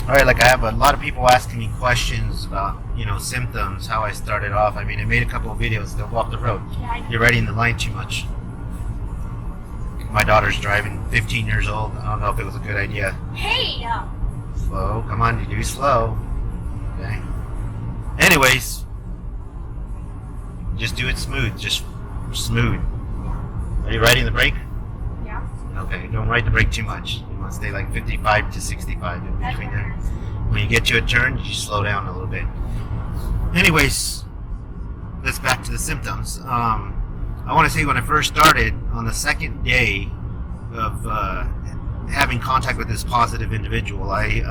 Alright, like I have a lot of people asking me questions about, symptoms, how I started off. I mean, I made a couple of videos. Don't walk the road. You're riding the line too much. My daughter's driving, 15 years old. I don't know if it was a good idea. Hey! Slow. Come on, you do slow. Okay. Anyways, just do it smooth. Just smooth. Are you riding the brake? Yeah. Okay, don't ride the brake too much. You want to stay like 55 to 65 in between there. When you get to a turn, you slow down a little bit. Anyways, let's back to the symptoms. I want to say when I first started, on the second day of having contact with this positive individual, I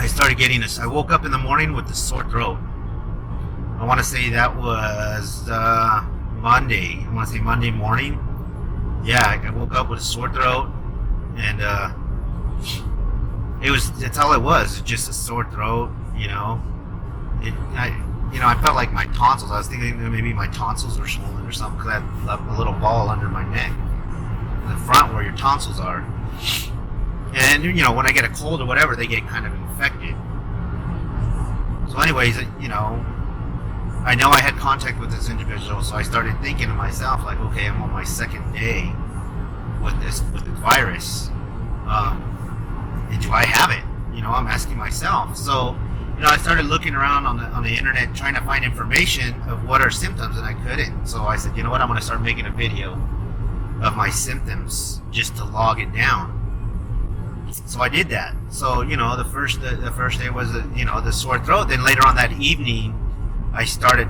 started getting this. I woke up in the morning with a sore throat. I want to say that was Monday. I want to say Monday morning. Yeah, I woke up with a sore throat, and that's all it was. Just a sore throat, I felt like my tonsils. I was thinking that maybe my tonsils were swollen or something, because I had a little ball under my neck, in the front where your tonsils are. And when I get a cold or whatever, they get kind of infected. So anyways, I know I had contact with this individual, so I started thinking to myself, like, okay, I'm on my second day with this virus. And do I have it? I'm asking myself. So, I started looking around on the internet trying to find information of what are symptoms, and I couldn't. So I said, you know what, I'm going to start making a video of my symptoms just to log it down. So I did that. So, the first day was, the sore throat. Then later on that evening, I started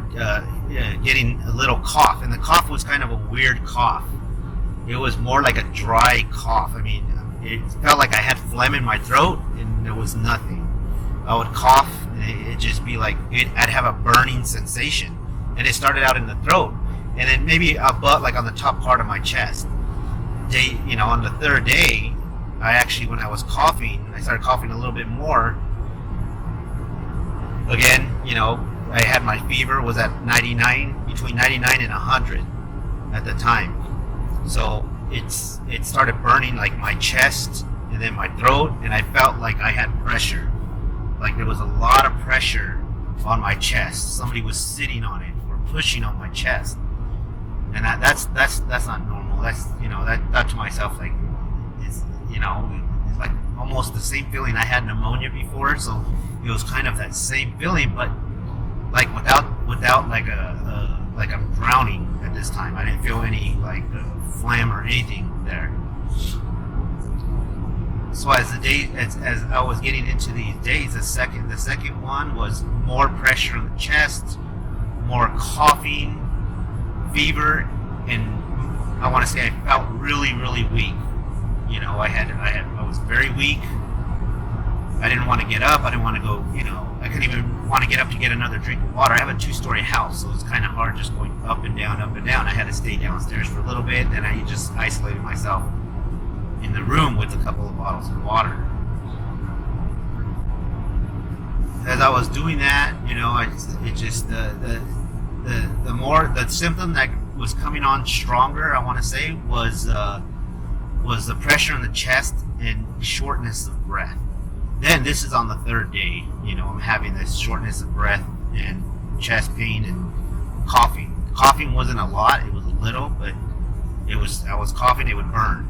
getting a little cough, and the cough was kind of a weird cough. It was more like a dry cough. I mean, it felt like I had phlegm in my throat, and there was nothing. I would cough, and it'd just be like, I'd have a burning sensation, and it started out in the throat, and then maybe about like on the top part of my chest. On the third day, I actually, when I was coughing, I started coughing a little bit more. Again, I had my fever was at 99, between 99 and 100 at the time. So it started burning like my chest and then my throat, and I felt like I had pressure. Like there was a lot of pressure on my chest. Somebody was sitting on it or pushing on my chest. And that's not normal. That's, that thought to myself, like, it's like almost the same feeling. I had pneumonia before, so it was kind of that same feeling, but like without like I'm drowning at this time. I didn't feel any like phlegm or anything there. So as I was getting into these days, the second one was more pressure on the chest, more coughing, fever, and I want to say I felt really, really weak. I was very weak. I didn't want to get up. I didn't want to go, I couldn't even want to get up to get another drink of water. I have a 2-story house, so it's kind of hard just going up and down, up and down. I had to stay downstairs for a little bit, then I just isolated myself in the room with a couple of bottles of water. As I was doing that, the symptom that was coming on stronger, I want to say, was the pressure in the chest and shortness of breath. Then this is on the third day, I'm having this shortness of breath and chest pain and coughing. Coughing wasn't a lot, it was a little, but I was coughing, it would burn.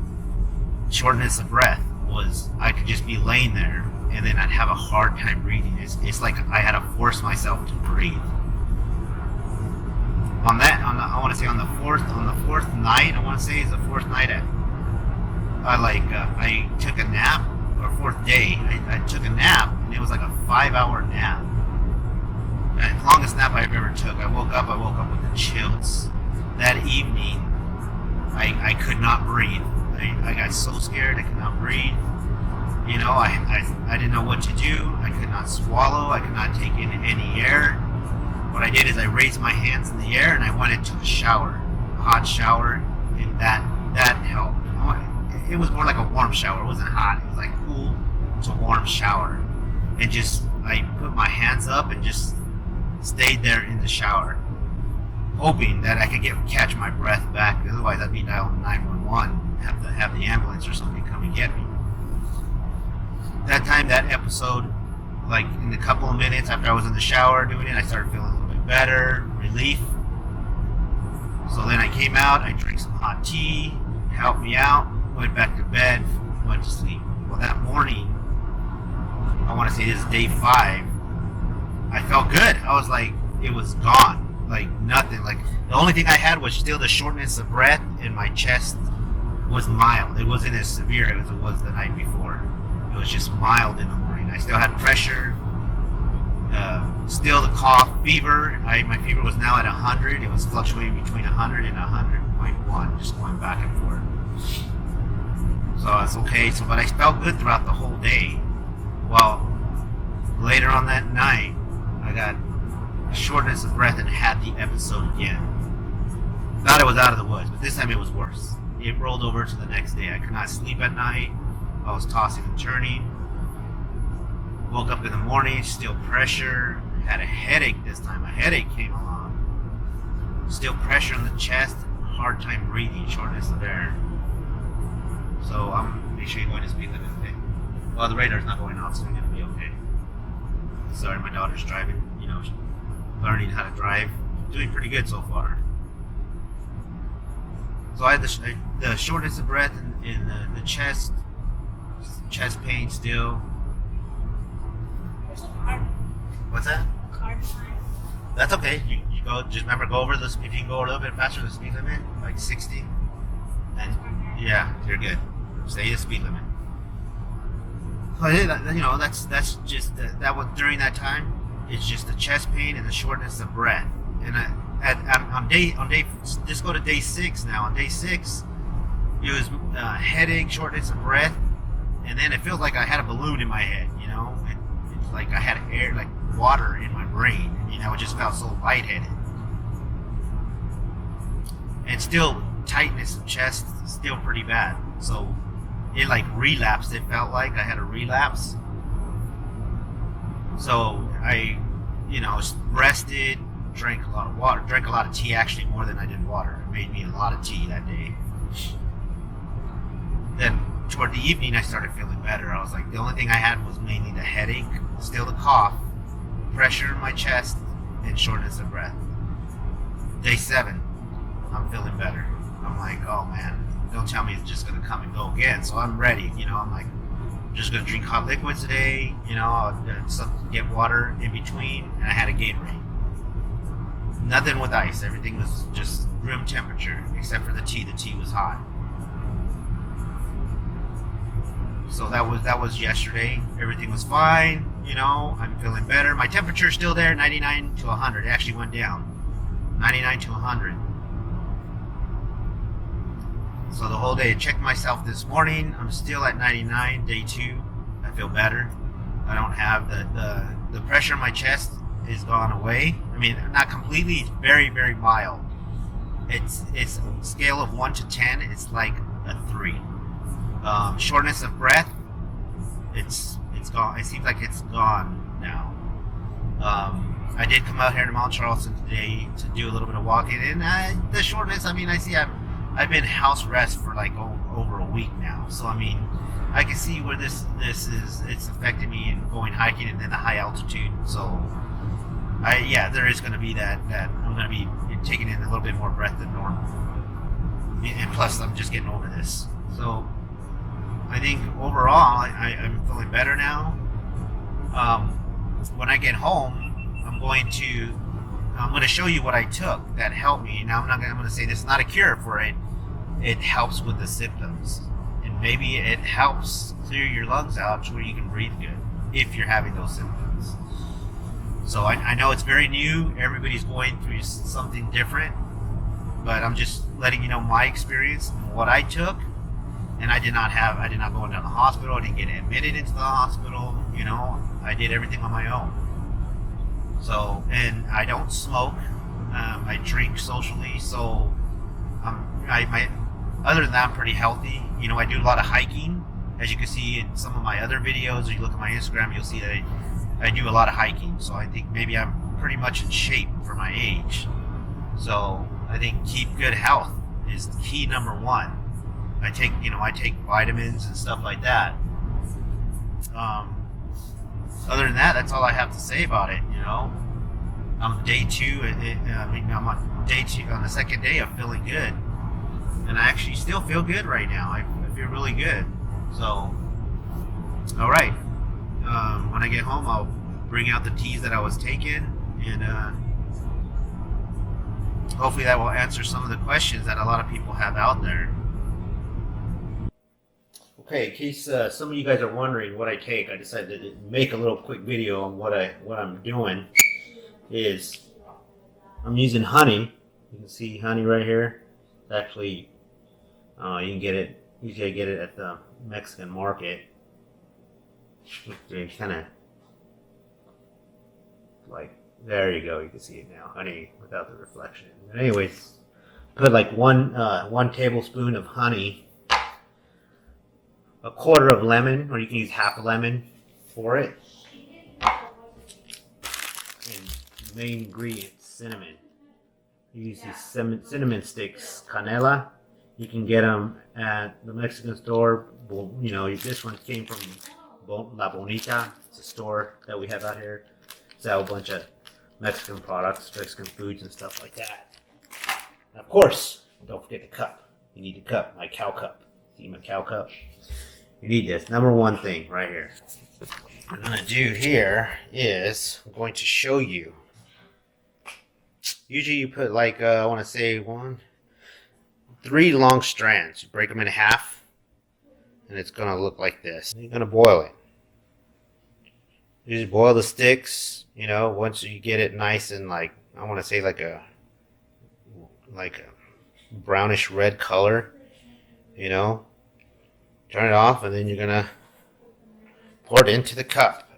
Shortness of breath was, I could just be laying there and then I'd have a hard time breathing. It's like I had to force myself to breathe. I want to say on the fourth night, I took a nap, or fourth day, I took a nap, and it was like a 5-hour nap. And the longest nap I ever took. I woke up with the chills. That evening, I could not breathe. I got so scared I could not breathe. I didn't know what to do. I could not swallow. I could not take in any air. What I did is I raised my hands in the air and I went into a shower, a hot shower, and that helped. It was more like a warm shower. It wasn't hot. It was like cool to warm shower. And I put my hands up and just stayed there in the shower, hoping that I could catch my breath back. Otherwise, I'd be dialing 911, have the ambulance or something come and get me. that time, that episode, like in a couple of minutes after I was in the shower doing it, I started feeling a little bit better, relief. So then I came out, I drank some hot tea, helped me out, went back to bed, went to sleep. Well, that morning, I want to say this is day 5, I felt good. I was like, it was gone. Like nothing. Like the only thing I had was still the shortness of breath, and my chest was mild. It wasn't as severe as it was the night before. It was just mild in the morning. I still had pressure, still the cough, fever. My fever was now at 100. It was fluctuating between 100 and 100.1, just going back and forth. So it's okay. But I felt good throughout the whole day. Well, later on that night, I got shortness of breath and had the episode again. Thought I was out of the woods, but this time it was worse. It rolled over to the next day. I could not sleep at night. I was tossing and turning. Woke up in the morning, still pressure. Had a headache this time. A headache came along. Still pressure in the chest. Hard time breathing. Shortness of air. So make sure you're going to speed limit. Okay? Well, the radar's not going off, so we're going to be okay. Sorry, my daughter's driving. Learning how to drive. Doing pretty good so far. So I had the shortness of breath in the chest pain still. What's that? Car time. That's okay. You go. Just remember, go over this. If you can go a little bit faster than the speed limit, like 60, and yeah, you're good. Stay the speed limit. So that's just that was during that time. It's just the chest pain and the shortness of breath. And on day, just go to day 6 now. On day 6, it was headache, shortness of breath, and then it feels like I had a balloon in my head. It's like I had air, like water in my brain. It just felt so lightheaded. And still tightness of chest, still pretty bad. So it like relapsed. It felt like I had a relapse. So I, rested, drank a lot of water, drank a lot of tea, actually more than I did water. It made me a lot of tea that day. Then toward the evening, I started feeling better. I was like, the only thing I had was mainly the headache, still the cough, pressure in my chest, and shortness of breath. Day 7, I'm feeling better. I'm like, oh man, don't tell me it's just gonna come and go again. So I'm ready. I'm like, I'm just gonna drink hot liquids today. Get water in between, and I had a Gatorade. Nothing with ice. Everything was just room temperature, except for the tea. The tea was hot. So that was yesterday. Everything was fine. I'm feeling better. My temperature's still there, 99 to 100. It actually went down, 99 to 100. So the whole day, I checked myself this morning. I'm still at 99, day 2. I feel better. I don't have the pressure in my chest is gone away. I mean, not completely. It's very, very mild. It's a scale of 1 to 10. It's like a 3. Shortness of breath. It's gone. It seems like it's gone now. I did come out here to Mount Charleston today to do a little bit of walking, and the shortness. I mean, I see I've been house rest for like over a week now. So I mean, I can see where this is. It's affecting me in going hiking and then the high altitude. So there is going to be that I'm going to be taking in a little bit more breath than normal. And plus, I'm just getting over this. So I think overall, I'm feeling better now. When I get home, I'm going to show you what I took that helped me. Now I'm going to say this is not a cure for it. It helps with the symptoms, and maybe it helps clear your lungs out to where you can breathe good if you're having those symptoms. So I know it's very new. Everybody's going through something different, but I'm just letting you know my experience and what I took. And I did not go into the hospital. I didn't get admitted into the hospital. I did everything on my own. So, and I don't smoke. I drink socially. So, other than that, I'm pretty healthy. I do a lot of hiking. As you can see in some of my other videos, or you look at my Instagram, you'll see that I do a lot of hiking. So I think maybe I'm pretty much in shape for my age. So I think keep good health is key number 1. I take vitamins and stuff like that. Other than that, that's all I have to say about it. You know, I'm day 2. I'm on day 2. On the second day, I'm feeling good, and I actually still feel good right now. I feel really good. So, all right. When I get home, I'll bring out the teas that I was taking, and hopefully that will answer some of the questions that a lot of people have out there. Okay, in case some of you guys are wondering what I take, I decided to make a little quick video on what I'm doing. Is I'm using honey. You can see honey right here. It's actually, you can get it. Usually I get it at the Mexican market. It's kind of like, there you go. You can see it now. Honey without the reflection. But anyways, put like one tablespoon of honey, a quarter of lemon, or you can use half a lemon for it. And the main ingredient, cinnamon. You use these cinnamon sticks, canela. You can get them at the Mexican store. You know, this one came from La Bonita. It's a store that we have out here. Sell a bunch of Mexican products, Mexican foods and stuff like that. And of course, don't forget the cup. You need the cup, my cow cup. See my cow cup? You need this. Number one thing right here. What I'm going to do here is I'm going to show you. Usually you put like, I want to say 3 long strands. You break them in half and it's going to look like this. You're going to boil it. You just boil the sticks, you know, once you get it nice and like, I want to say like a brownish red color, you know. Turn it off, and then you're gonna pour it into the cup.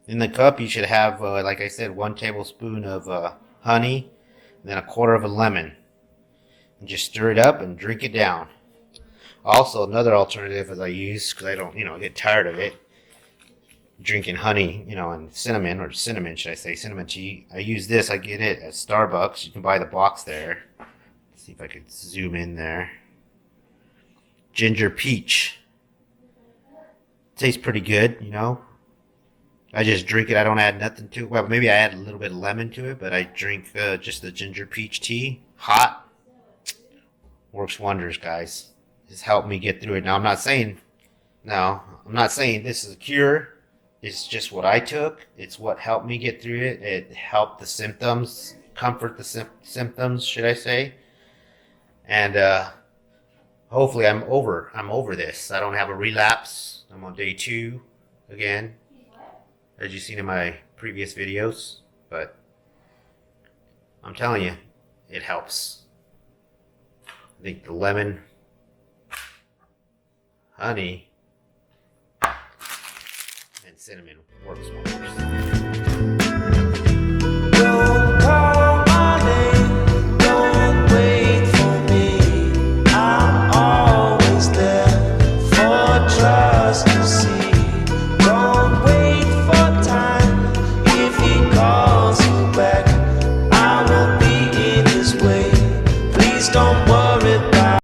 In the cup, you should have, like I said, 1 tablespoon of honey, and then a quarter of a lemon. And just stir it up and drink it down. Also, another alternative is I use, because I don't, get tired of it, drinking honey, and cinnamon, or cinnamon, should I say, cinnamon tea. I use this. I get it at Starbucks. You can buy the box there. Let's see if I could zoom in there. Ginger peach. Tastes pretty good, I just drink it. I don't add nothing to it. Well, maybe I add a little bit of lemon to it, but I drink just the ginger peach tea. Hot. Works wonders, guys. It's helped me get through it. Now, I'm not saying this is a cure. It's just what I took. It's what helped me get through it. It helped the symptoms, comfort the symptoms, should I say. And, hopefully I'm over this. I don't have a relapse. I'm on day 2 again, as you've seen in my previous videos. But I'm telling you, it helps. I think the lemon, honey, and cinnamon works wonders.